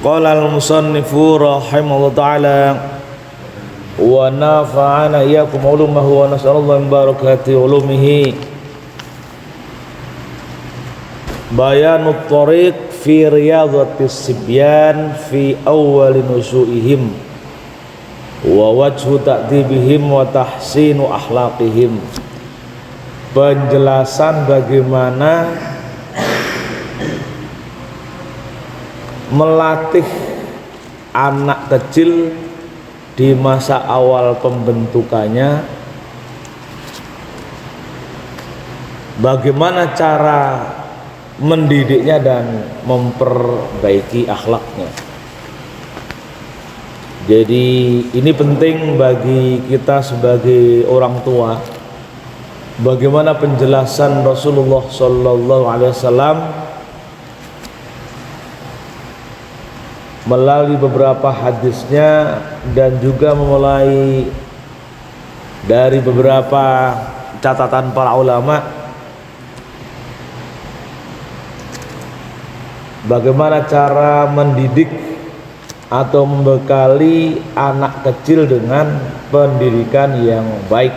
Qala al-musannifu rahimahullah ta'ala wa nafa'ana iyyakum ulumahu wa nas'alallahu min barakati ulumihi. Bayanut thariq fi riyadhatis sibyan fi awwali nusu'ihim wa wajhu ta'dibihim wa tahsinu akhlaqihim. Penjelasan bagaimana melatih anak kecil di masa awal pembentukannya, bagaimana cara mendidiknya dan memperbaiki akhlaknya. Jadi ini penting bagi kita sebagai orang tua, bagaimana penjelasan Rasulullah SAW melalui beberapa hadisnya dan juga memulai dari beberapa catatan para ulama, bagaimana cara mendidik atau membekali anak kecil dengan pendidikan yang baik.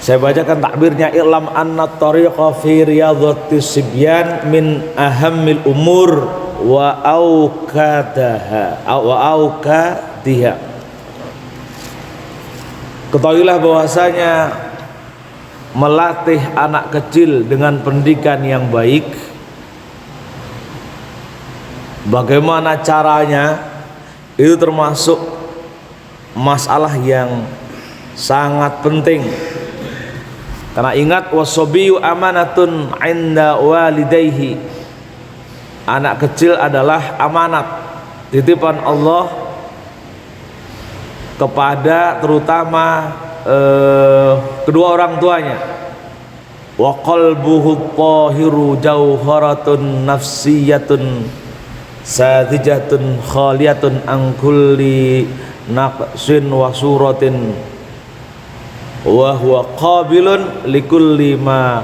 Saya bacakan takbirnya. I'lam anna tariqa fi riyadhatis sibyan min ahammil umur wa aukadiha. Ketahuilah bahwasanya melatih anak kecil dengan pendidikan yang baik, bagaimana caranya, itu termasuk masalah yang sangat penting. Karena ingat, wasobiyu amanatun inda walidayhi, anak kecil adalah amanat, titipan Allah kepada terutama kedua orang tuanya. Wa qalbuhu tahiru jauharatun nafsiyatun sadijatun khaliyatun an kulli naqsin wa suratin wa huwa qabilun likulli ma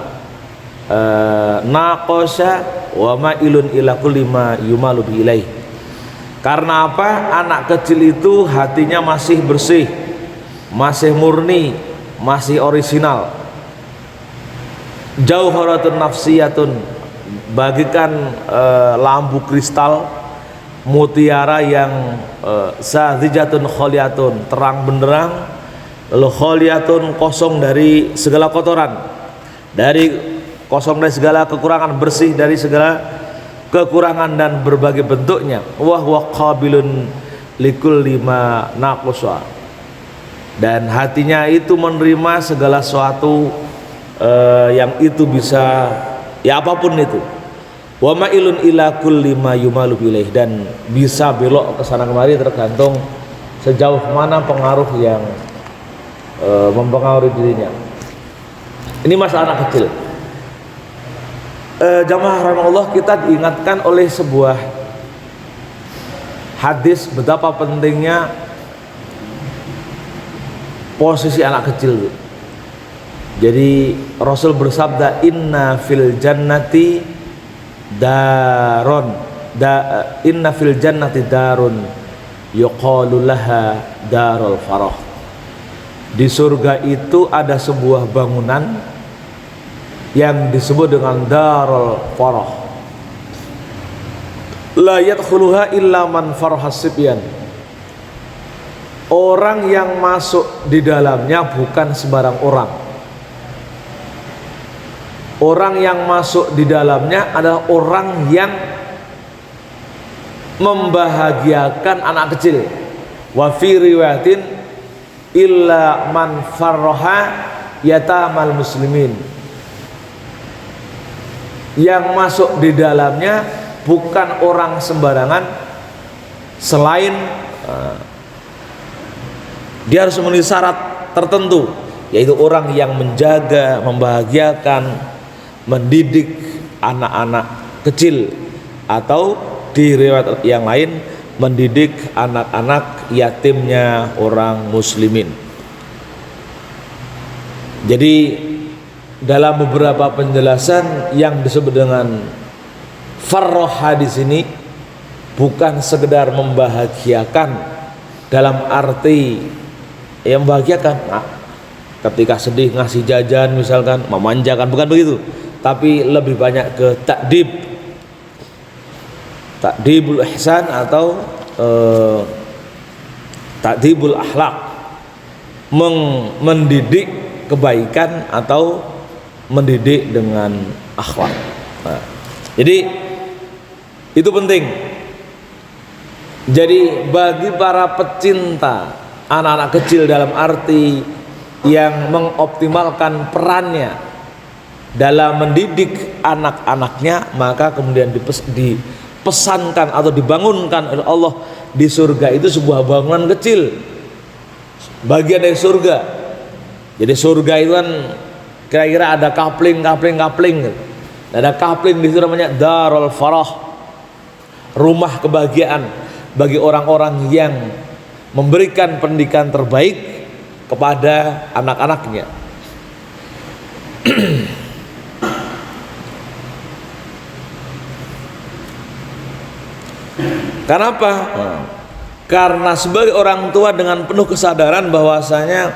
naqasha wa ma'ilun ila kulli ma yumalu ilaih. Karena apa? Anak kecil itu hatinya masih bersih, masih murni, masih orisinal. Jauharatun nafsiyatun, bagikan lampu kristal mutiara yang sadijatun khaliyatun, terang benderang, lalu khaliyatun, kosong dari segala kotoran, kosong dari segala kekurangan, bersih dari segala kekurangan dan berbagai bentuknya. Wa huwa qabilun likulli ma naqasa, dan hatinya itu menerima segala sesuatu yang itu bisa, ya apapun itu. Wa ma'ilun ila kulli ma yumalu ilaih, dan bisa belok ke sana kemari tergantung sejauh mana pengaruh yang mempengaruhi dirinya. Ini masa anak kecil. Jamaah rahimahullah, kita diingatkan oleh sebuah hadis betapa pentingnya posisi anak kecil. Jadi Rasul bersabda, inna fil jannati darun, inna fil jannati darun yuqalu laha darul farah. Di surga itu ada sebuah bangunan yang disebut dengan darul farah. La yadkhuluha illa man farahas sibyan. Orang yang masuk di dalamnya bukan sembarang orang. Orang yang masuk di dalamnya adalah orang yang membahagiakan anak kecil. Wa fi riwayatin illa man farraha yatamal muslimin. Yang masuk di dalamnya bukan orang sembarangan, selain dia harus memenuhi syarat tertentu, yaitu orang yang menjaga, membahagiakan, mendidik anak-anak kecil, atau di riwayat yang lain mendidik anak-anak yatimnya orang muslimin. Jadi dalam beberapa penjelasan yang disebut dengan farroha di sini bukan sekedar membahagiakan dalam arti yang membahagiakan. Nah, ketika sedih ngasih jajan misalkan, memanjakan, bukan begitu, tapi lebih banyak ke takdibul ihsan atau takdibul akhlak, mendidik kebaikan atau mendidik dengan akhlak. Nah, jadi itu penting. Jadi bagi para pecinta anak-anak kecil dalam arti yang mengoptimalkan perannya dalam mendidik anak-anaknya, maka kemudian dipesankan atau dibangunkan oleh Allah di surga itu sebuah bangunan kecil, bagian dari surga. Jadi surga itu kan kira-kira ada kapling. Ada kapling di situ namanya Darul Farah, rumah kebahagiaan bagi orang-orang yang memberikan pendidikan terbaik kepada anak-anaknya. Kenapa? Karena sebagai orang tua dengan penuh kesadaran bahwasanya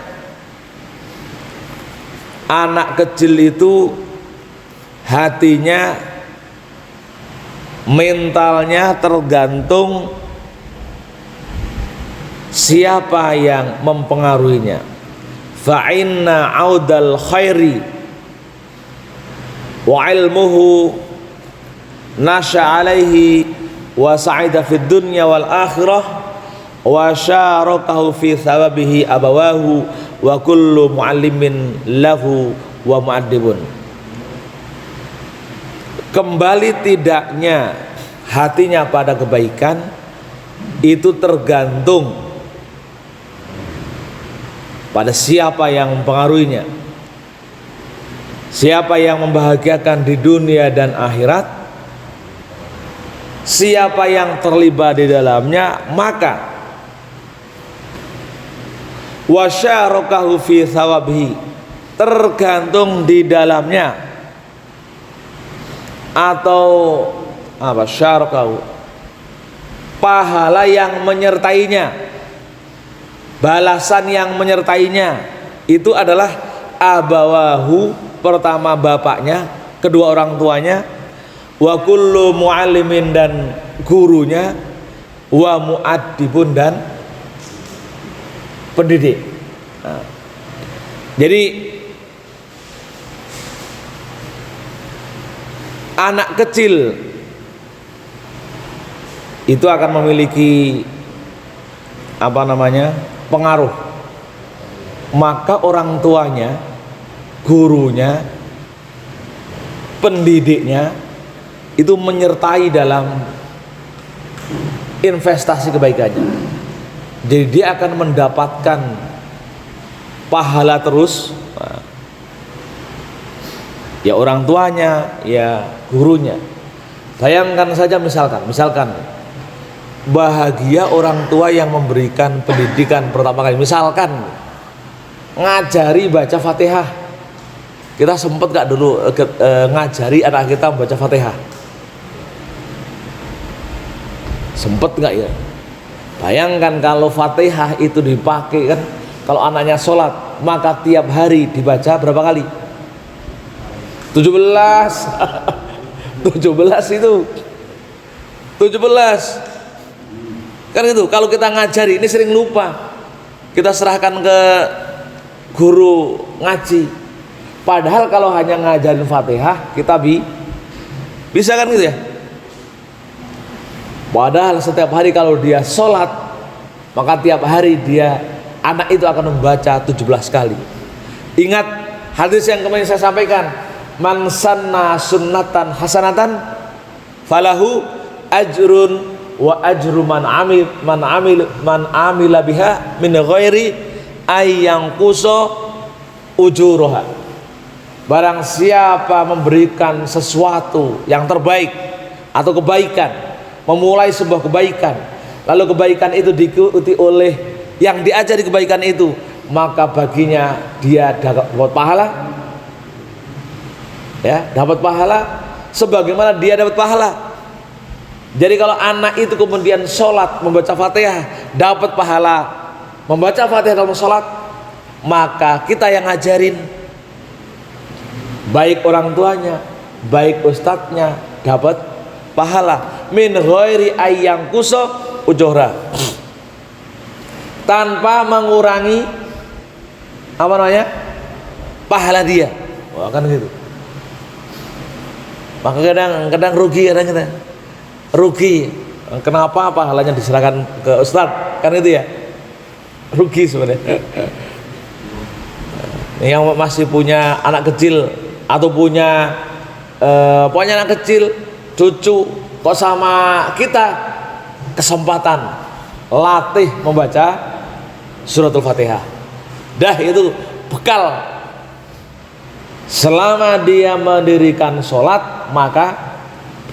anak kecil itu hatinya, mentalnya tergantung siapa yang mempengaruhinya. Fa inna audal khairi wa ilmuhu nasha alaihi wa sa'ida fid dunya wal akhirah wa syarakahu fi thawabihi abawahu wa kullu muallimin lahu wa mu'addibun. Kembali tidaknya hatinya pada kebaikan itu tergantung pada siapa yang mempengaruhinya, siapa yang membahagiakan di dunia dan akhirat, siapa yang terlibat di dalamnya, maka wasyarakahu fi thawabihi, tergantung di dalamnya, atau apa, syarakahu, pahala yang menyertainya, balasan yang menyertainya itu adalah abawahu, pertama bapaknya, kedua orang tuanya, wa kullu muallimin, dan gurunya, wa muaddibun, dan pendidik. Nah, jadi anak kecil itu akan memiliki pengaruh, maka orang tuanya, gurunya, pendidiknya itu menyertai dalam investasi kebaikannya. Jadi dia akan mendapatkan pahala terus, ya orang tuanya, ya gurunya. Bayangkan saja misalkan bahagia orang tua yang memberikan pendidikan pertama kali, misalkan ngajari baca Fatihah. Kita sempet gak dulu ngajari anak kita membaca Fatihah? Sempet gak ya? Bayangkan kalau Fatihah itu dipakai kan, kalau anaknya sholat maka tiap hari dibaca berapa kali? 17 17 itu 17 kan itu. Kalau kita ngajari ini sering lupa, kita serahkan ke guru ngaji, padahal kalau hanya ngajarin Fatihah kita bisa kan gitu ya. Padahal setiap hari kalau dia sholat, maka tiap hari anak itu akan membaca 17 kali. Ingat hadis yang kemarin saya sampaikan, man sanna sunnatan hasanatan falahu ajrun wa ajru man amila biha min ghairi ayyang kuso ujuroha. Barang siapa memberikan sesuatu yang terbaik atau kebaikan, memulai sebuah kebaikan, lalu kebaikan itu diikuti oleh yang diajari kebaikan itu, maka baginya dia dapat pahala ya, dapat pahala sebagaimana dia dapat pahala. Jadi kalau anak itu kemudian sholat membaca Fatihah dapat pahala membaca Fatihah dalam sholat, maka kita yang ngajarin, baik orang tuanya, baik ustadznya, dapat pahala min ghairi ayyang kuso ujura, tanpa mengurangi apa namanya pahala dia. Wah, kan gitu. Maka kadang rugi, kadang rugi. Kenapa pahalanya diserahkan ke ustadz? Kan itu ya, rugi sebenarnya. Yang masih punya anak kecil atau punya anak kecil, cucu, kok sama kita kesempatan latih membaca suratul Fatihah. Dah itu bekal. Selama dia mendirikan sholat, maka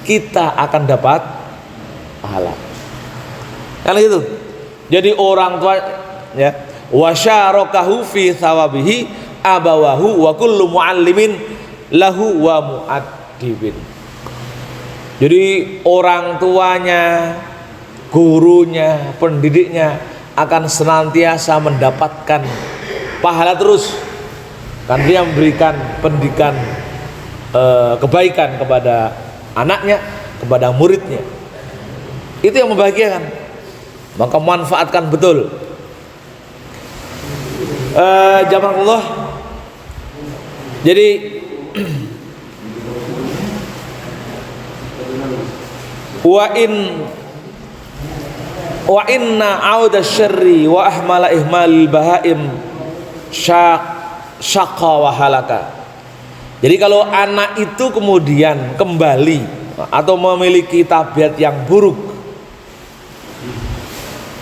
kita akan dapat pahala. Kan itu. Jadi orang tua ya, wasyarakahu fi thawabihi abawahu wa kullu muallimin lahu wa muaddibin. Jadi orang tuanya, gurunya, pendidiknya akan senantiasa mendapatkan pahala terus, kan dia memberikan pendidikan kebaikan kepada anaknya, kepada muridnya. Itu yang membahagiakan. Maka manfaatkan betul. Jazakallah. Jadi wa inna auda syarri wa ahmala ihmal bahaim syaqa wa halaka. Jadi kalau anak itu kemudian kembali atau memiliki tabiat yang buruk,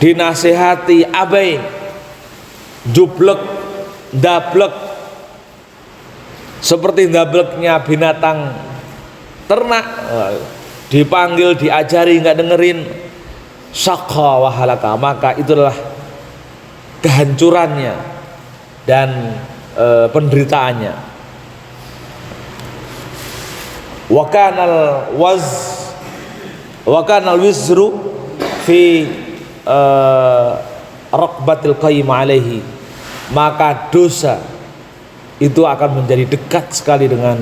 dinasehati abai, jublek, dablek, seperti dableknya binatang ternak, dipanggil, diajari nggak dengerin, syaqa wa halaka, maka itulah kehancurannya dan penderitaannya. Wa kanal wizru fi raqbatil qayyim alaihi, maka dosa itu akan menjadi dekat sekali dengan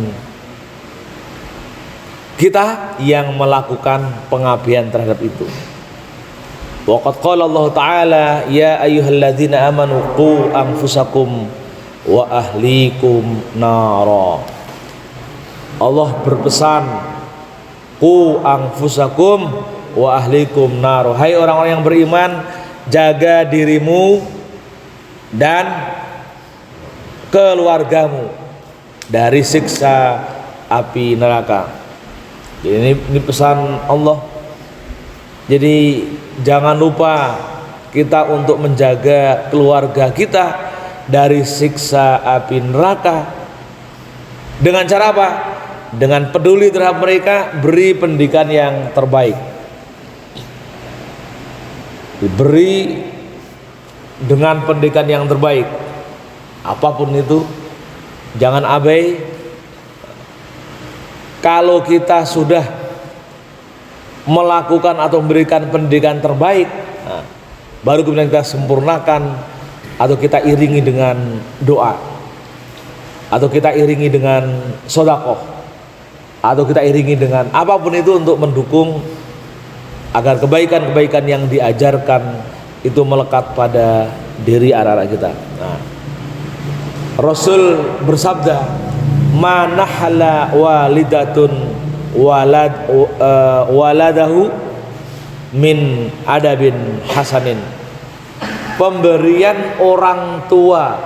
kita yang melakukan pengabdian terhadap itu. Wa qad qala Allah Ta'ala ya ayyuhalladzina amanu qu anfusakum wa ahlikum nara. Allah berpesan, qu anfusakum wa ahlikum nara. Hai orang-orang yang beriman, jaga dirimu dan keluargamu dari siksa api neraka. Jadi ini pesan Allah. Jadi jangan lupa kita untuk menjaga keluarga kita dari siksa api neraka. Dengan cara apa? Dengan peduli terhadap mereka, beri pendidikan yang terbaik. Diberi dengan pendidikan yang terbaik. Apapun itu, jangan abai. Kalau kita sudah melakukan atau memberikan pendidikan terbaik, nah, baru kemudian kita sempurnakan atau kita iringi dengan doa, atau kita iringi dengan sedekah, atau kita iringi dengan apapun itu untuk mendukung agar kebaikan-kebaikan yang diajarkan itu melekat pada diri anak-anak kita. Nah, Rasul bersabda, manahala walidatun waladahu min adabin hasanin. Pemberian orang tua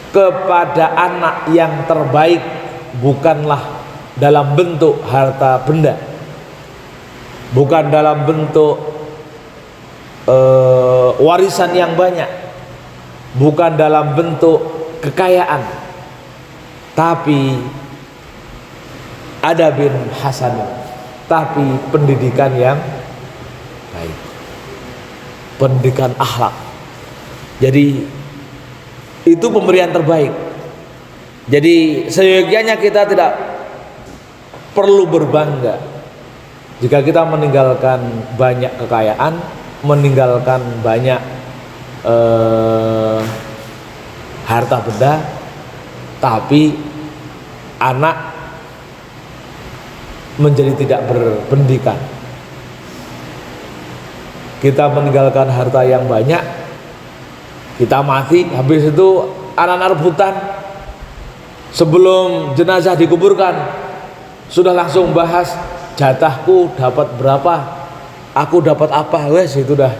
kepada anak yang terbaik bukanlah dalam bentuk harta benda, bukan dalam bentuk warisan yang banyak, bukan dalam bentuk kekayaan, tapi adabin hasan, tapi pendidikan yang baik, pendidikan akhlak. Jadi itu pemberian terbaik. Jadi seyogianya kita tidak perlu berbangga jika kita meninggalkan banyak kekayaan, meninggalkan banyak harta benda, tapi anak menjadi tidak berpendidikan. Kita meninggalkan harta yang banyak, kita mati, habis itu anak-anak rebutan. Sebelum jenazah dikuburkan sudah langsung bahas, jatahku dapat berapa, aku dapat apa. Wes, itu dah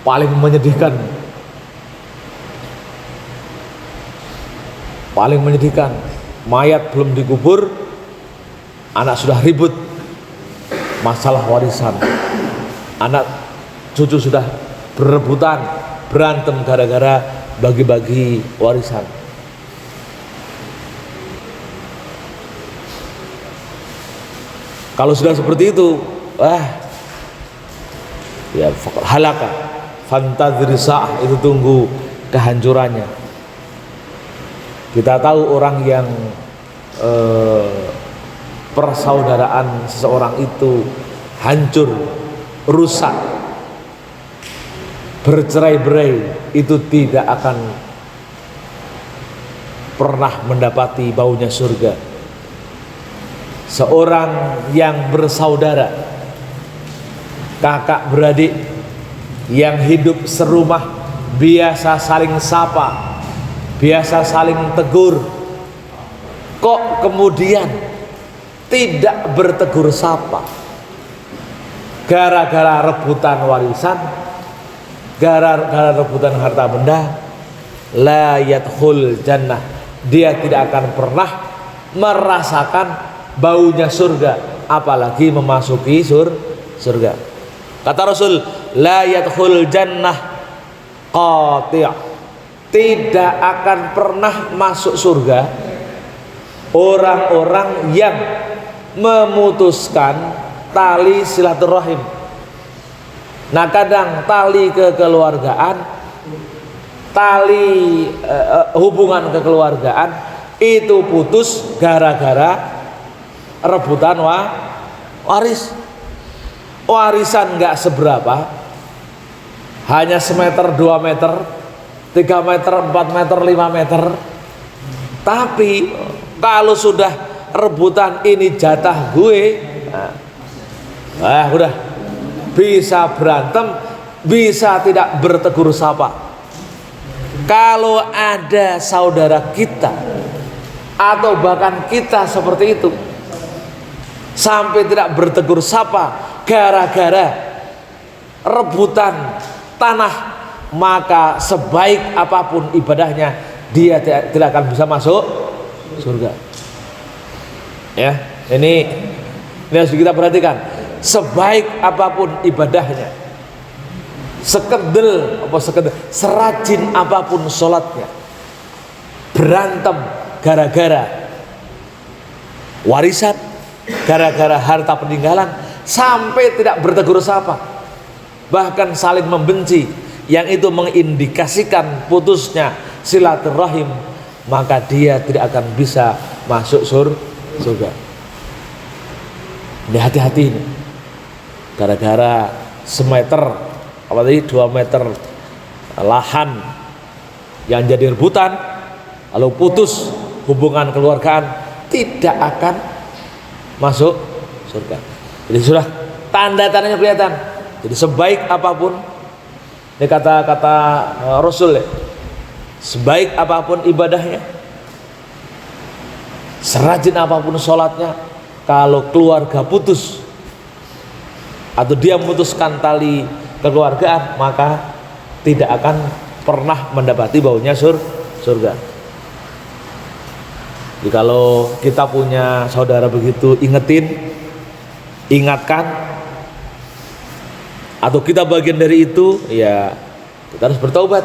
paling menyedihkan. Paling menyedihkan, mayat belum dikubur, anak sudah ribut masalah warisan. Anak cucu sudah berebutan, berantem gara-gara bagi-bagi warisan. Kalau sudah seperti itu, ya halaka, fantazir sa'ah, itu tunggu kehancurannya. Kita tahu orang yang persaudaraan seseorang itu hancur, rusak, bercerai-berai, itu tidak akan pernah mendapati baunya surga. Seorang yang bersaudara, kakak beradik, yang hidup serumah, biasa saling sapa, biasa saling tegur, kok kemudian tidak bertegur sapa gara-gara rebutan warisan, gara-gara rebutan harta benda, la yadkhul jannah, dia tidak akan pernah merasakan baunya surga, apalagi memasuki surga. Kata Rasul, la yadkhul jannah qati', tidak akan pernah masuk surga orang-orang yang memutuskan tali silaturahim. Nah, kadang tali kekeluargaan, tali hubungan kekeluargaan itu putus gara-gara rebutan waris. Warisan nggak seberapa, hanya semeter, 2 meter, 3 meter, 4 meter, 5 meter. Tapi kalau sudah rebutan, ini jatah gue, udah bisa berantem, bisa tidak bertegur sapa. Kalau ada saudara kita atau bahkan kita seperti itu, sampai tidak bertegur sapa gara-gara rebutan tanah, maka sebaik apapun ibadahnya, dia tidak akan bisa masuk surga. Ya, ini harus kita perhatikan. Sebaik apapun ibadahnya, serajin apapun sholatnya, berantem gara-gara warisan, gara-gara harta peninggalan, sampai tidak bertegur sapa, bahkan saling membenci, yang itu mengindikasikan putusnya silaturahim, maka dia tidak akan bisa masuk surga. Ini hati-hati ini. Gara-gara semeter, apa tadi, 2 meter lahan yang jadi rebutan, lalu putus hubungan keluargaan, tidak akan masuk surga. Jadi sudah tanda-tandanya kelihatan. Jadi sebaik apapun, ini kata-kata Rasul ya, sebaik apapun ibadahnya, serajin apapun sholatnya, kalau keluarga putus atau dia memutuskan tali kekeluargaan, maka tidak akan pernah mendapati baunya surga. Jadi kalau kita punya saudara begitu, ingatkan, atau kita bagian dari itu, ya kita harus bertaubat.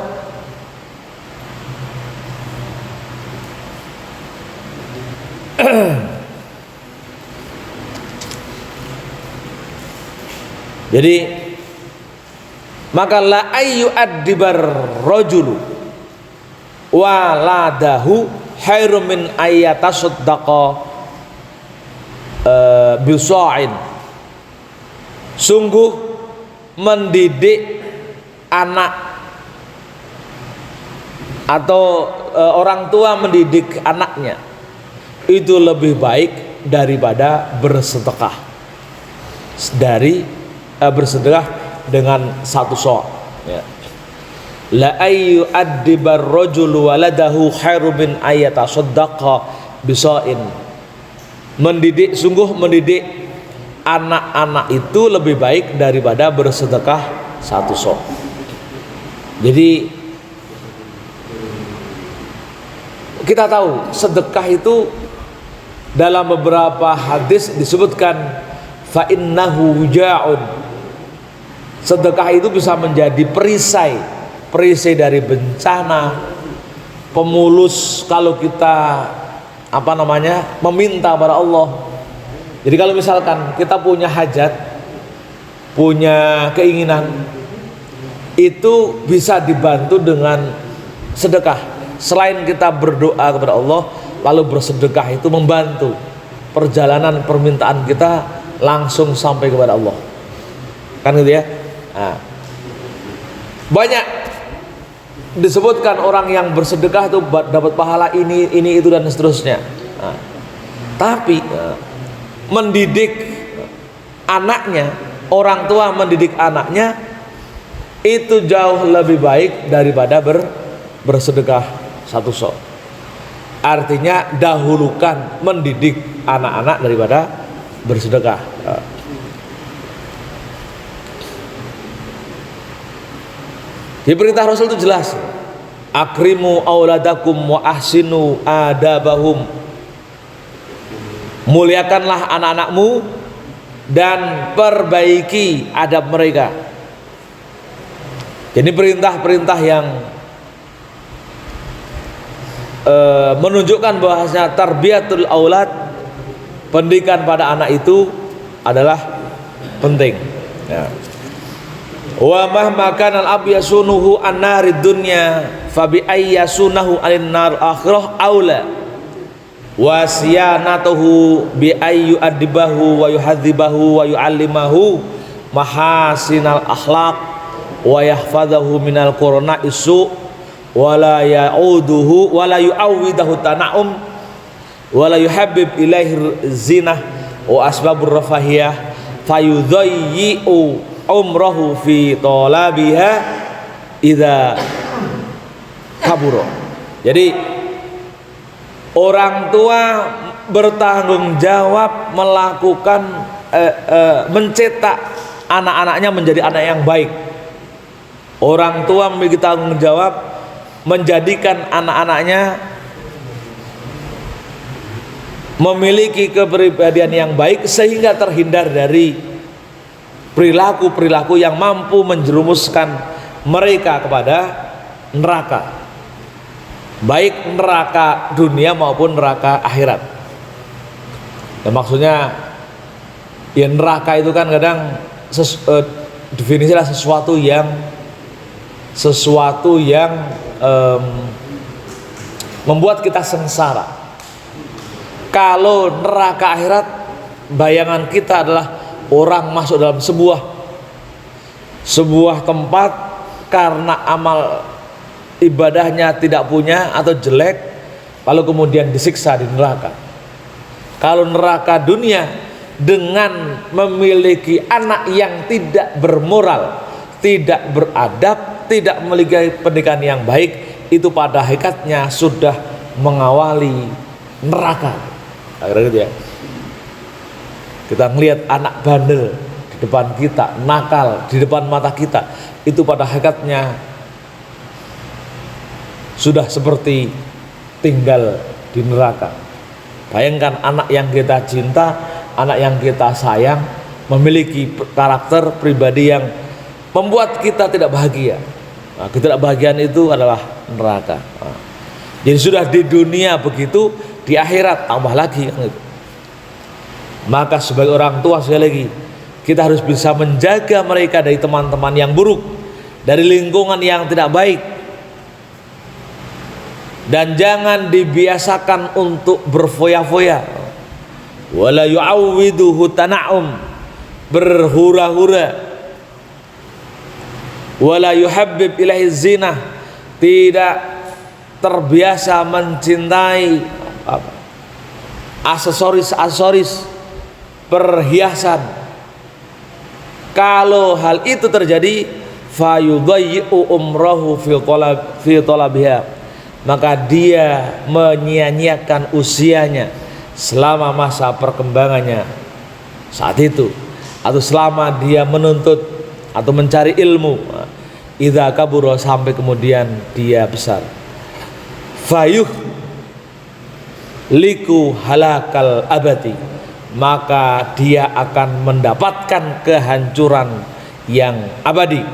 Jadi maka la ayyu addibar rajulu waladahu khairum min ayyatasaddaqa bisa'in. Sungguh mendidik anak atau orang tua mendidik anaknya itu lebih baik daripada bersedekah bersedekah dengan satu sa', ya. La ayyu addibar rajulu waladahu khairu min ayatasaddaqa bisa'in. Sungguh mendidik anak-anak itu lebih baik daripada bersedekah satu sa'. Jadi kita tahu sedekah itu dalam beberapa hadis disebutkan fa innahu ja'un. Sedekah itu bisa menjadi perisai dari bencana, pemulus kalau kita meminta pada Allah. Jadi kalau misalkan kita punya hajat, punya keinginan, itu bisa dibantu dengan sedekah. Selain kita berdoa kepada Allah, lalu bersedekah itu membantu perjalanan permintaan kita langsung sampai kepada Allah, kan gitu ya. Nah, banyak disebutkan orang yang bersedekah itu dapat pahala ini itu dan seterusnya. Nah, tapi mendidik anaknya, orang tua mendidik anaknya itu jauh lebih baik daripada bersedekah satu sa'. Artinya dahulukan mendidik anak-anak daripada bersedekah. Di perintah Rasul itu jelas, akrimu auladakum wa ahsinu adabahum. Muliakanlah anak-anakmu dan perbaiki adab mereka. Jadi perintah-perintah yang menunjukkan bahwasanya tarbiyatul aulad, pendidikan pada anak itu adalah penting, ya. Wa mahma kana al-ab yasunuhu an-narid dunya fa bi ayyasunahu an-nar akhirah aula wa siyanatuhu bi ayyu adibahu wa yuhadzibahu wa yu'allimahu mahasinal akhlaq wa yahfadhahu minal qurana isu wa la ya'uduhu wa la yu'awwidahu tana'um wa la yuhabbib ilaihi zinah wa asbabur rafahiyah fayudhayyi'u umrahu fi talabiha idza kaburo. Jadi orang tua bertanggung jawab melakukan mencetak anak-anaknya menjadi anak yang baik. Orang tua memiliki tanggung jawab menjadikan anak-anaknya memiliki kepribadian yang baik sehingga terhindar dari perilaku-perilaku yang mampu menjerumuskan mereka kepada neraka, baik neraka dunia maupun neraka akhirat. Dan maksudnya ya neraka itu kan kadang definisinya sesuatu yang membuat kita sengsara. Kalau neraka akhirat, bayangan kita adalah orang masuk dalam sebuah tempat karena amal ibadahnya tidak punya atau jelek, lalu kemudian disiksa di neraka. Kalau neraka dunia dengan memiliki anak yang tidak bermoral, tidak beradab, tidak memiliki pendidikan yang baik, itu pada hakikatnya sudah mengawali neraka. Akhirnya gitu ya. Kita melihat anak bandel di depan kita, nakal di depan mata kita, itu pada hakikatnya sudah seperti tinggal di neraka. Bayangkan anak yang kita cinta, anak yang kita sayang memiliki karakter pribadi yang membuat kita tidak bahagia. Nah, ketidakbahagiaan itu adalah neraka. Nah, jadi sudah di dunia begitu, di akhirat tambah lagi kan itu. Maka sebagai orang tua sekali lagi kita harus bisa menjaga mereka dari teman-teman yang buruk, dari lingkungan yang tidak baik. dan jangan dibiasakan untuk berfoya-foya. Wala yu'awwiduhu tana'um, berhura-hura. Wala yuhabbib ilaihi zinah, tidak terbiasa mencintai aksesoris perhiasan. Kalau hal itu terjadi, fayudayyi'u umrahu fi talabiha, maka dia menyia-nyiakan usianya selama masa perkembangannya saat itu, atau selama dia menuntut atau mencari ilmu. Idza kabura, sampai kemudian dia besar. Fayuh liku halakal abadi, maka dia akan mendapatkan kehancuran yang abadi.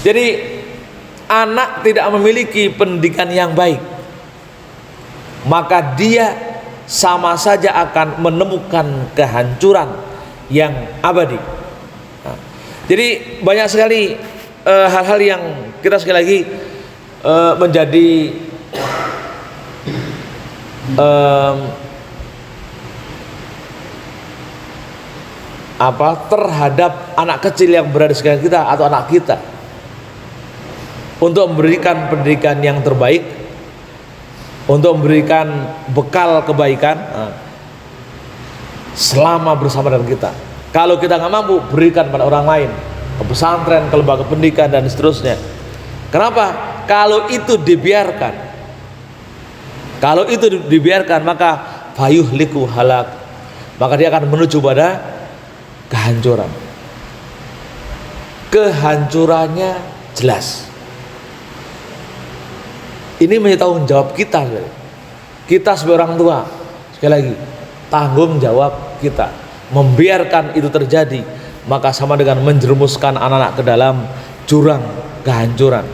Jadi anak tidak memiliki pendidikan yang baik, maka dia sama saja akan menemukan kehancuran yang abadi. Jadi banyak sekali hal-hal yang kita sekali lagi menjadi terhadap anak kecil yang berada di sekitar kita atau anak kita, untuk memberikan pendidikan yang terbaik, untuk memberikan bekal kebaikan selama bersama dengan kita. Kalau kita nggak mampu, berikan pada orang lain, ke pesantren, ke lembaga pendidikan dan seterusnya. Kenapa? Kalau itu dibiarkan, maka fayuhliku halak, maka dia akan menuju pada kehancuran. Kehancurannya jelas. Ini menjadi tanggung jawab kita. Kita sebagai orang tua, sekali lagi, tanggung jawab kita. Membiarkan itu terjadi, maka sama dengan menjerumuskan anak-anak ke dalam jurang kehancuran.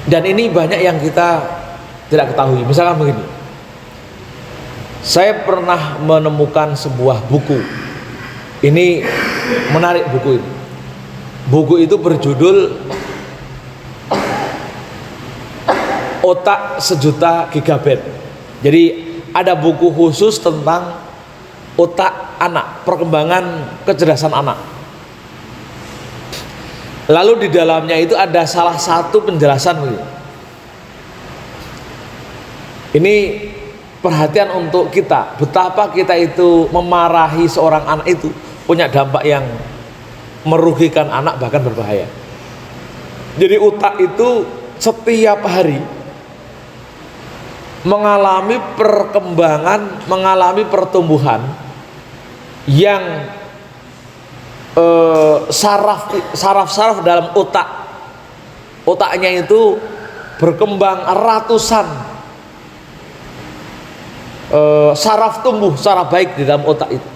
Dan ini banyak yang kita tidak ketahui. Misalkan begini, saya pernah menemukan sebuah buku. Ini menarik buku ini. Buku itu berjudul Otak Sejuta Gigabit. Jadi ada buku khusus tentang otak anak, perkembangan kecerdasan anak. Lalu di dalamnya itu ada salah satu penjelasan begini. Ini perhatian untuk kita, betapa kita itu memarahi seorang anak itu punya dampak yang merugikan anak, bahkan berbahaya. Jadi otak itu setiap hari mengalami perkembangan, mengalami pertumbuhan yang saraf-saraf dalam otaknya itu berkembang ratusan saraf tumbuh secara baik di dalam otak itu,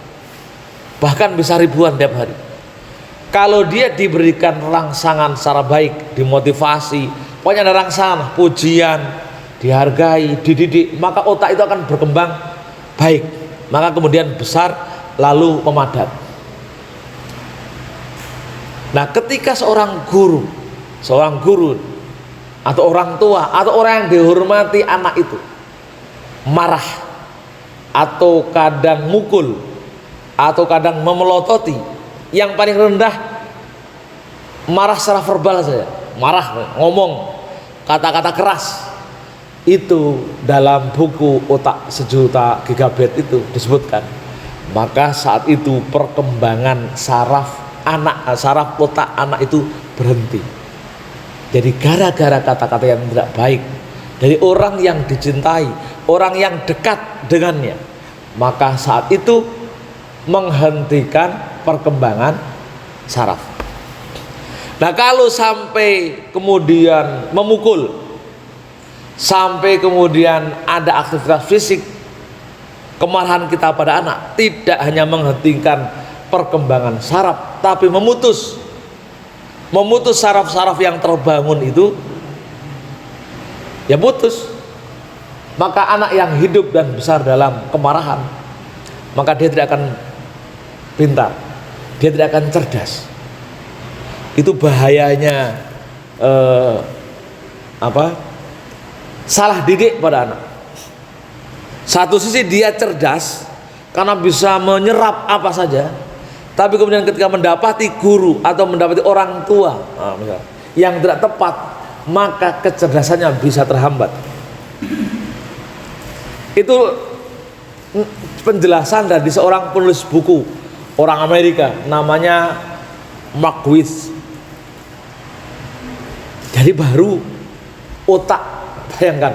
bahkan bisa ribuan tiap hari. Kalau dia diberikan rangsangan secara baik, dimotivasi, pokoknya ada rangsangan, pujian, dihargai, dididik, maka otak itu akan berkembang baik, maka kemudian besar lalu memadat. Nah, ketika seorang guru atau orang tua atau orang yang dihormati anak itu marah atau kadang mukul atau kadang memelototi, yang paling rendah marah secara verbal saja, marah, ngomong kata-kata keras, itu dalam buku Otak Sejuta Gigabit itu disebutkan, maka saat itu perkembangan saraf otak anak itu berhenti. Jadi gara-gara kata-kata yang tidak baik dari orang yang dicintai, orang yang dekat dengannya, maka saat itu menghentikan perkembangan saraf. Nah, kalau sampai kemudian memukul, sampai kemudian ada aktivitas fisik, kemarahan kita pada anak tidak hanya menghentikan perkembangan saraf, tapi memutus saraf-saraf yang terbangun itu, ya putus. Maka anak yang hidup dan besar dalam kemarahan, maka dia tidak akan pintar, dia tidak akan cerdas, Itu bahayanya salah didik pada anak. Satu sisi dia cerdas karena bisa menyerap apa saja, tapi kemudian ketika mendapati guru atau mendapati orang tua yang tidak tepat, maka kecerdasannya bisa terhambat. Itu penjelasan dari seorang penulis buku orang Amerika, namanya Mark Weiss. Jadi baru otak, bayangkan,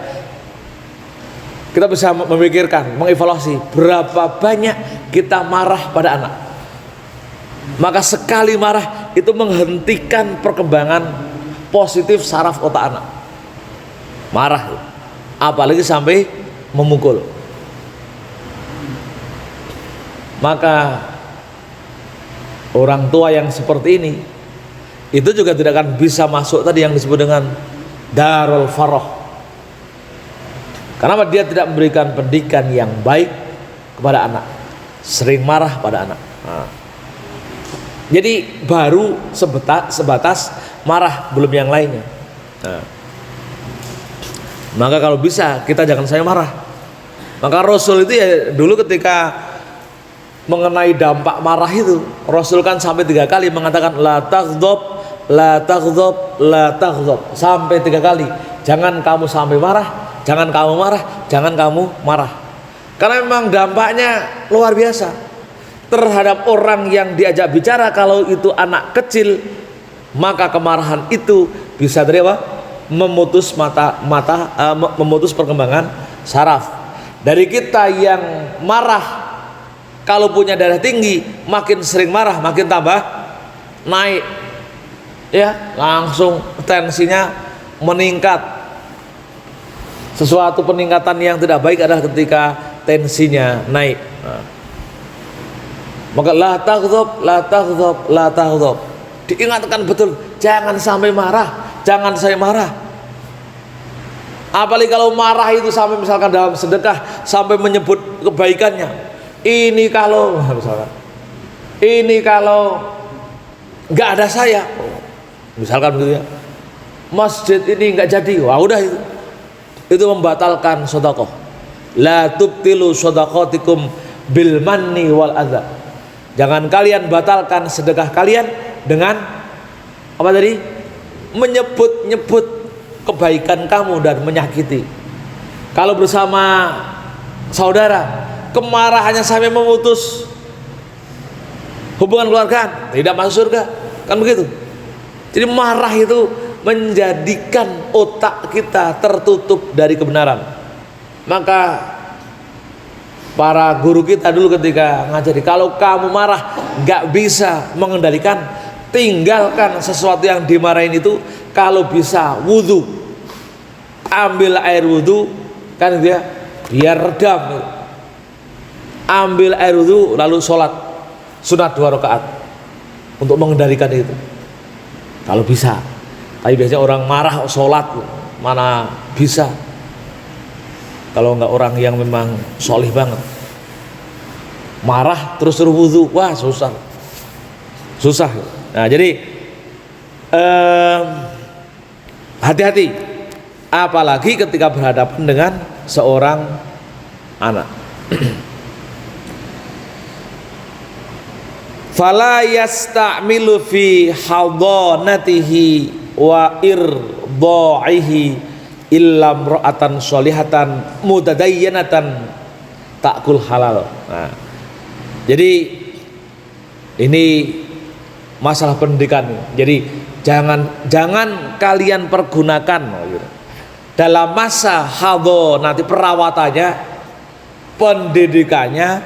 kita bisa memikirkan, mengevaluasi berapa banyak kita marah pada anak. Maka sekali marah itu menghentikan perkembangan positif saraf otak anak. Marah, apalagi sampai memukul. Maka orang tua yang seperti ini itu juga tidak akan bisa masuk tadi yang disebut dengan darul faroh, karena dia tidak memberikan pendidikan yang baik kepada anak, sering marah pada anak. Jadi baru sebatas marah, belum yang lainnya. Maka kalau bisa kita jangan sampai marah. Maka Rasul itu ya dulu ketika mengenai dampak marah itu, Rasul kan sampai 3 kali mengatakan la taghdab, la taghdab, la taghdab, sampai 3 kali. Jangan kamu sampai marah, jangan kamu marah, jangan kamu marah. Karena memang dampaknya luar biasa terhadap orang yang diajak bicara. Kalau itu anak kecil, maka kemarahan itu bisa memutus memutus perkembangan saraf. Dari kita yang marah, kalau punya darah tinggi, makin sering marah, makin tambah naik, ya, langsung tensinya meningkat. Sesuatu peningkatan yang tidak baik adalah ketika tensinya naik. Maka la taghdab, la taghdab, la taghdab. Diingatkan betul, jangan sampai marah, jangan sampai marah. Apalagi kalau marah itu sampai misalkan dalam sedekah sampai menyebut kebaikannya. Ini kalau misalkan, ini kalau nggak ada saya, misalkan begitu ya, masjid ini nggak jadi, wah udah itu membatalkan sedekah. La tubtilu shadaqatikum bil manni wal adza. Jangan kalian batalkan sedekah kalian dengan apa tadi? Menyebut-nyebut kebaikan kamu dan menyakiti. Kalau bersama saudara, kemarahannya sampai memutus hubungan keluarga, tidak masuk surga, kan begitu. Jadi marah itu menjadikan otak kita tertutup dari kebenaran. Maka para guru kita dulu ketika ngajari, kalau kamu marah nggak bisa mengendalikan, tinggalkan sesuatu yang dimarahin itu. Kalau bisa wudhu, ambil air wudhu, kan dia biar redam. Ambil air wudhu lalu sholat sunat 2 rakaat untuk mengendalikan itu kalau bisa. Tapi biasanya orang marah sholat mana bisa, kalau nggak orang yang memang solih banget, marah terus wudhu, wah susah. Nah jadi hati-hati, apalagi ketika berhadapan dengan seorang anak. Fala yasta'milu fi hadanatihi wa irdha'ihi illa imra'atan sholihatan mutadayyanatan ta'kul halal. Nah, jadi ini masalah pendidikan. Jadi jangan kalian pergunakan dalam masa hadanati, perawatannya, pendidikannya,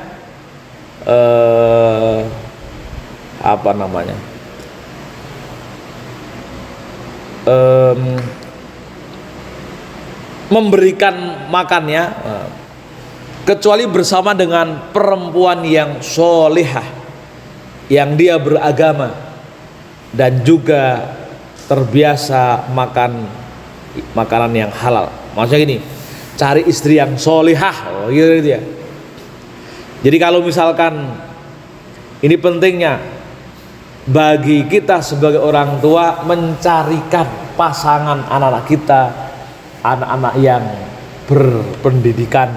apa namanya, memberikan makannya, kecuali bersama dengan perempuan yang solihah, yang dia beragama dan juga terbiasa makan makanan yang halal. Maksudnya gini, cari istri yang solihah, gitu ya. Jadi kalau misalkan ini pentingnya bagi kita sebagai orang tua mencarikan pasangan anak-anak kita, anak-anak yang berpendidikan,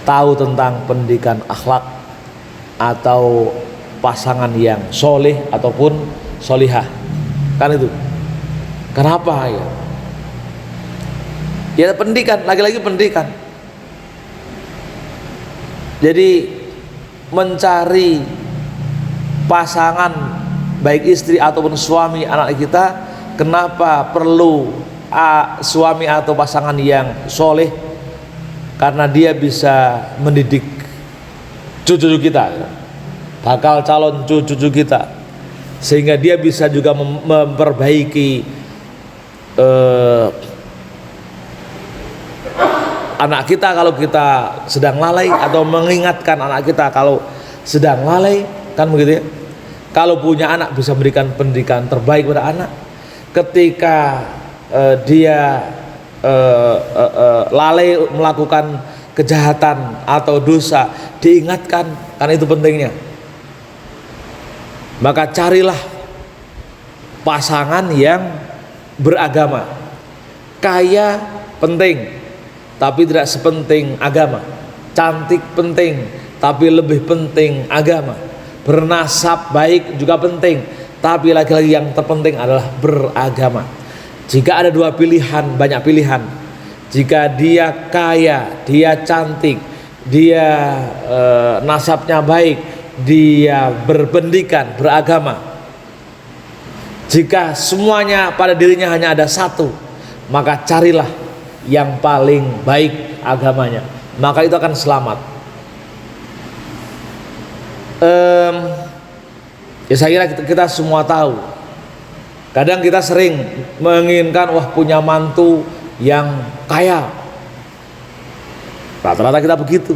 tahu tentang pendidikan akhlak, atau pasangan yang soleh ataupun solihah. Kan itu. Kenapa ya? Ya pendidikan, lagi-lagi pendidikan. Jadi mencari pasangan baik istri ataupun suami anak kita, kenapa perlu suami atau pasangan yang soleh? Karena dia bisa mendidik cucu kita, bakal calon cucu kita, sehingga dia bisa juga memperbaiki anak kita kalau kita sedang lalai, atau mengingatkan anak kita kalau sedang lalai, kan begitu ya. Kalau punya anak bisa memberikan pendidikan terbaik pada anak. Ketika dia lalai melakukan kejahatan atau dosa, diingatkan, kan itu pentingnya. Maka carilah pasangan yang beragama. Kaya penting, tapi tidak sepenting agama. Cantik penting, tapi lebih penting agama. Bernasab baik juga penting, tapi lagi-lagi yang terpenting adalah beragama. Jika ada dua pilihan, banyak pilihan. Jika dia kaya, dia cantik, dia nasabnya baik, dia berpendidikan, beragama, jika semuanya pada dirinya hanya ada satu, maka carilah yang paling baik agamanya, maka itu akan selamat. Ya saya kira kita semua tahu, kadang kita sering menginginkan punya mantu yang kaya, rata-rata kita begitu.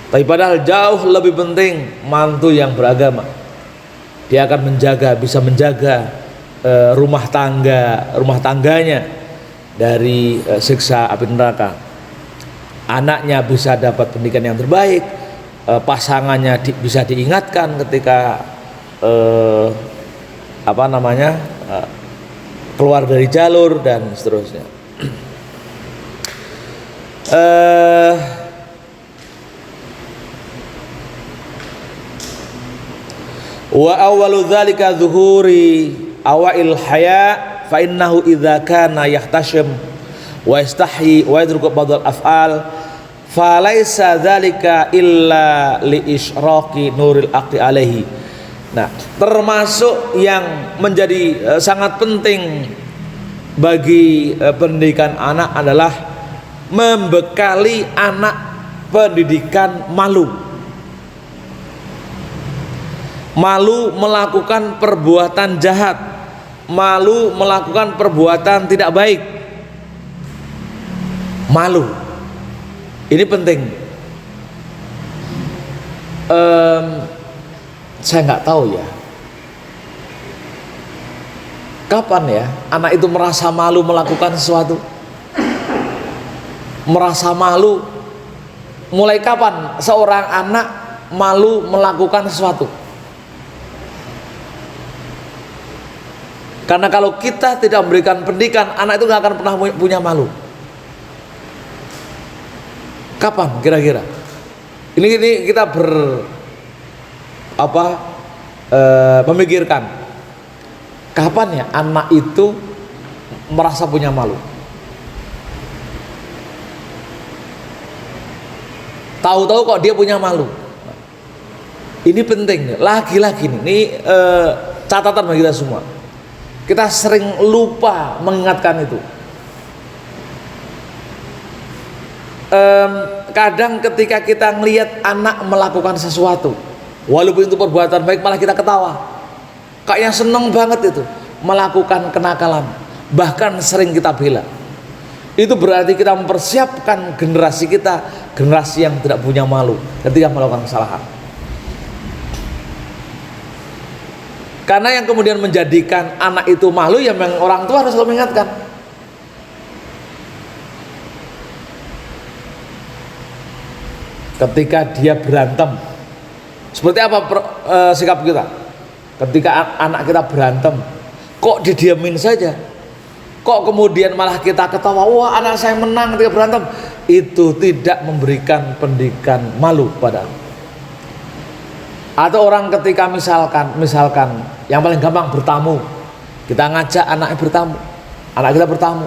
Tapi padahal jauh lebih penting mantu yang beragama. Dia akan bisa menjaga rumah tangganya dari siksa api neraka. Anaknya bisa dapat pendidikan yang terbaik, pasangannya bisa diingatkan ketika keluar dari jalur dan seterusnya. Wa awwalu dzalika zuhuri awail haya fa innahu idza kana yahtashim wa yastahyi wa yadruku ba'd al-af'al fa laisa dzalika illa li isyraqi nuril aqli alaihi. Nah, termasuk yang menjadi sangat penting bagi pendidikan anak adalah membekali anak pendidikan malu. Malu melakukan perbuatan jahat, malu melakukan perbuatan tidak baik. Malu, ini penting. Saya nggak tahu ya, kapan ya anak itu merasa malu melakukan sesuatu. Merasa malu, mulai kapan seorang anak malu melakukan sesuatu? Karena kalau kita tidak memberikan pendidikan, anak itu nggak akan pernah punya malu. Kapan kira-kira? Ini kita memikirkan kapan ya anak itu merasa punya malu. Tahu-tahu kok dia punya malu. Ini penting. Lagi-lagi ini catatan bagi kita semua. Kita sering lupa mengingatkan itu. Kadang ketika kita ngelihat anak melakukan sesuatu, walaupun itu perbuatan baik, malah kita ketawa. Kayaknya seneng banget itu melakukan kenakalan, bahkan sering kita bela. Itu berarti kita mempersiapkan generasi kita, generasi yang tidak punya malu ketika melakukan kesalahan. Karena yang kemudian menjadikan anak itu malu, ya memang orang tua harus selalu mengingatkan. Ketika dia berantem Seperti apa sikap kita ketika anak kita berantem? Kok didiamin saja? Kok kemudian malah kita ketawa, wah anak saya menang ketika berantem? Itu tidak memberikan pendidikan malu pada anak. Atau orang ketika misalkan yang paling gampang bertamu, kita ngajak anaknya bertamu, anak kita bertamu,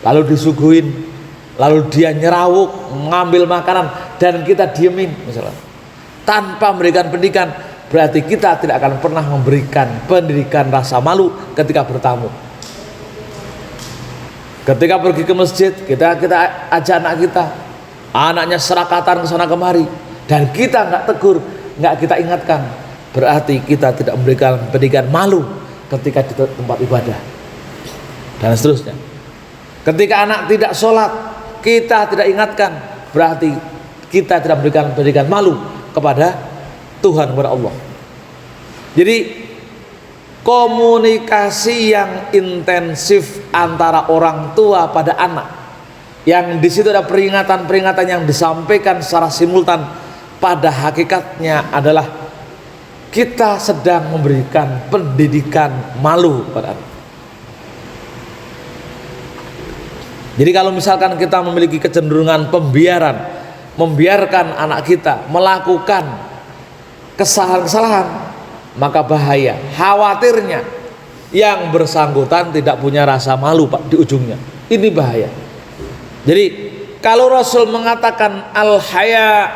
lalu disuguhin, lalu dia nyerawuk ngambil makanan dan kita diemin misalnya, tanpa memberikan pendidikan, berarti kita tidak akan pernah memberikan pendidikan rasa malu ketika bertamu. Ketika pergi ke masjid, kita ajak anak kita, anaknya serakatan ke sana kemari, dan kita nggak tegur, nggak kita ingatkan, berarti kita tidak memberikan pendidikan malu ketika di tempat ibadah, dan seterusnya. Ketika anak tidak sholat, kita tidak ingatkan, berarti kita tidak memberikan pendidikan malu kepada Tuhan, kepada Allah. Jadi komunikasi yang intensif antara orang tua pada anak, yang di situ ada peringatan-peringatan yang disampaikan secara simultan, pada hakikatnya adalah kita sedang memberikan pendidikan malu pada anak. Jadi kalau misalkan kita memiliki kecenderungan membiarkan anak kita melakukan kesalahan-kesalahan, maka bahaya, khawatirnya yang bersangkutan tidak punya rasa malu Pak di ujungnya. Ini bahaya. Jadi kalau Rasul mengatakan al-haya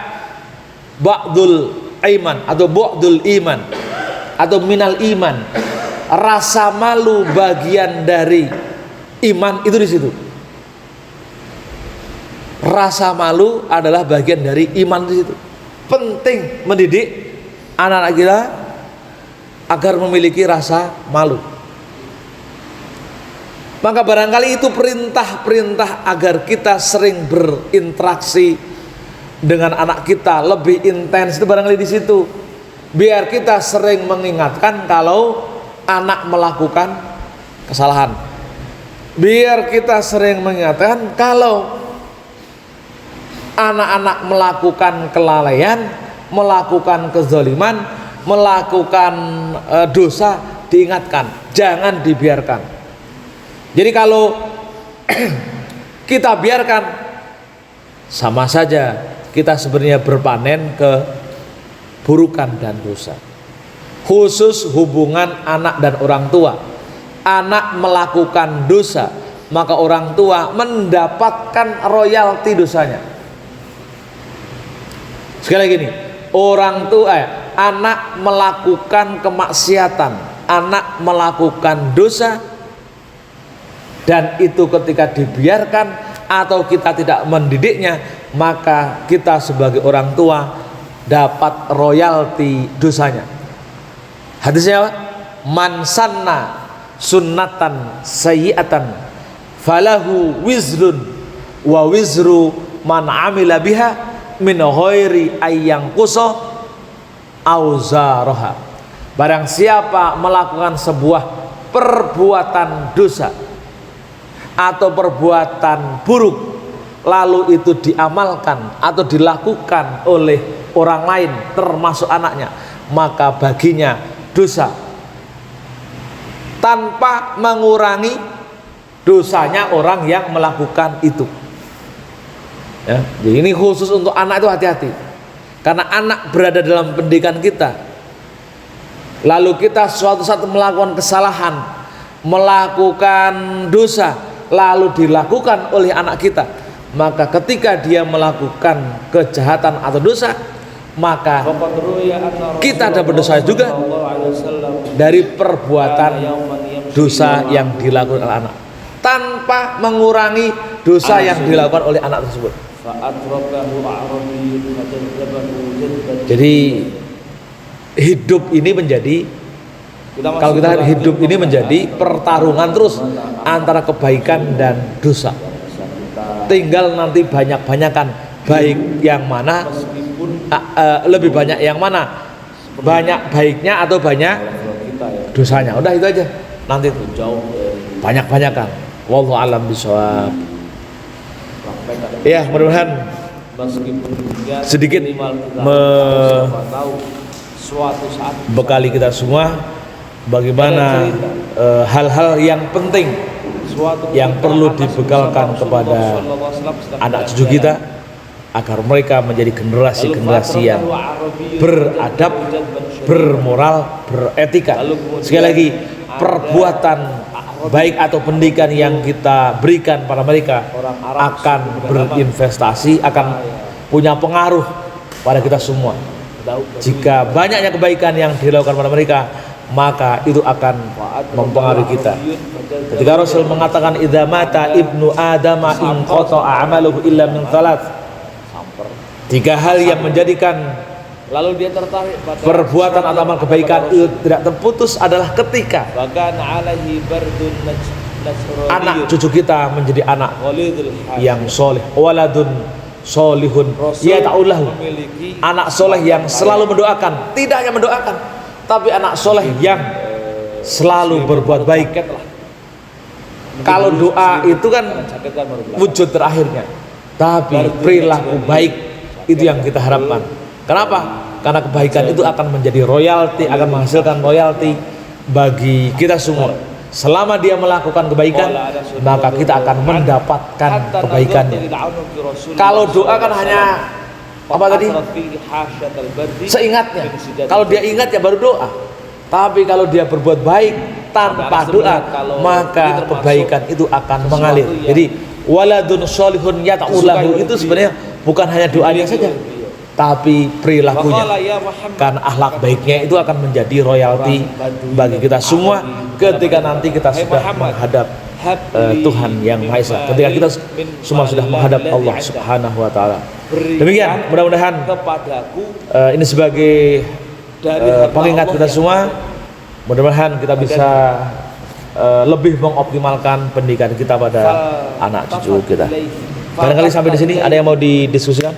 ba'dul iman atau ba'dul iman atau minal iman, rasa malu bagian dari iman, itu di situ. Rasa malu adalah bagian dari iman di situ. Penting mendidik anak-anak kita agar memiliki rasa malu. Maka barangkali itu perintah-perintah agar kita sering berinteraksi dengan anak kita lebih intens, itu barangkali di situ. Biar kita sering mengingatkan kalau anak melakukan kesalahan. Biar kita sering mengingatkan kalau anak-anak melakukan kelalaian, melakukan kezaliman, melakukan dosa, diingatkan, jangan dibiarkan. Jadi kalau kita biarkan, sama saja kita sebenarnya berpanen keburukan dan dosa. Khusus hubungan anak dan orang tua. Anak melakukan dosa, maka orang tua mendapatkan royalti dosanya. Sekali lagi nih, anak melakukan kemaksiatan, anak melakukan dosa, dan itu ketika dibiarkan atau kita tidak mendidiknya, maka kita sebagai orang tua dapat royalti dosanya. Hadisnya, man sanna sunnatan sayyi'atan falahu wizrun wa wizru man amila biha min ghairi ayyang qusa auzaraha. Barang siapa melakukan sebuah perbuatan dosa atau perbuatan buruk, lalu itu diamalkan atau dilakukan oleh orang lain termasuk anaknya, maka baginya dosa tanpa mengurangi dosanya orang yang melakukan itu. Ya, jadi ini khusus untuk anak, itu hati-hati. Karena anak berada dalam pendidikan kita, lalu kita suatu saat melakukan kesalahan, melakukan dosa, lalu dilakukan oleh anak kita, maka ketika dia melakukan kejahatan atau dosa, maka kita ada berdosa juga dari perbuatan dosa yang dilakukan oleh anak, tanpa mengurangi dosa yang dilakukan oleh anak tersebut. Jadi hidup ini menjadi, kalau kita hidup ini menjadi pertarungan terus antara kebaikan dan dosa. Tinggal nanti banyak-banyakan baik yang mana, lebih banyak yang mana, banyak baiknya atau banyak dosanya. Udah itu aja. Nanti banyak-banyakan. Wallahu a'lam bishawab. Ya, mudah-mudahan sedikit suatu saat bekali kita semua bagaimana hal-hal yang penting yang perlu dibekalkan kepada anak cucu kita agar mereka menjadi generasi-generasi yang beradab, bermoral, beretika. Sekali lagi, perbuatan baik atau pendidikan yang kita berikan pada mereka akan berinvestasi, akan punya pengaruh pada kita semua. Jika banyaknya kebaikan yang dilakukan pada mereka, maka itu akan mempengaruhi kita. Ketika Rasul mengatakan idza mata ibnu adama in qata'a amaluhu illa min thalath, 3 hal yang menjadikan lalu dia tertarik pada perbuatan atau amal kebaikan itu tidak terputus adalah ketika anak cucu kita menjadi anak yang soleh, waladun solihun yata'ullahu, anak soleh yang selalu mendoakan, tidak hanya mendoakan tapi anak soleh yang selalu berbuat baik. Kalau doa itu kan wujud terakhirnya, tapi perilaku baik itu yang kita harapkan. Kenapa? Karena kebaikan itu akan menjadi royalti, akan menghasilkan royalti bagi kita semua. Selama dia melakukan kebaikan, maka kita akan mendapatkan kebaikannya. Kalau doa kan hanya apa tadi? Seingatnya. Kalau dia ingat ya baru doa. Tapi kalau dia berbuat baik tanpa doa, maka kebaikan itu akan mengalir. Jadi waladun sholihun yata'ulahu itu sebenarnya bukan hanya doanya saja, tapi perilakunya. Karena akhlak baiknya itu akan menjadi royalti bagi kita semua ketika nanti kita sudah menghadap Tuhan yang Maha Esa, ketika kita semua sudah menghadap Allah Subhanahu wa taala. Demikian, mudah-mudahan ini sebagai pengingat kita semua. Mudah-mudahan kita bisa lebih mengoptimalkan pendidikan kita pada anak cucu kita. Barangkali sampai di sini ada yang mau didiskusikan?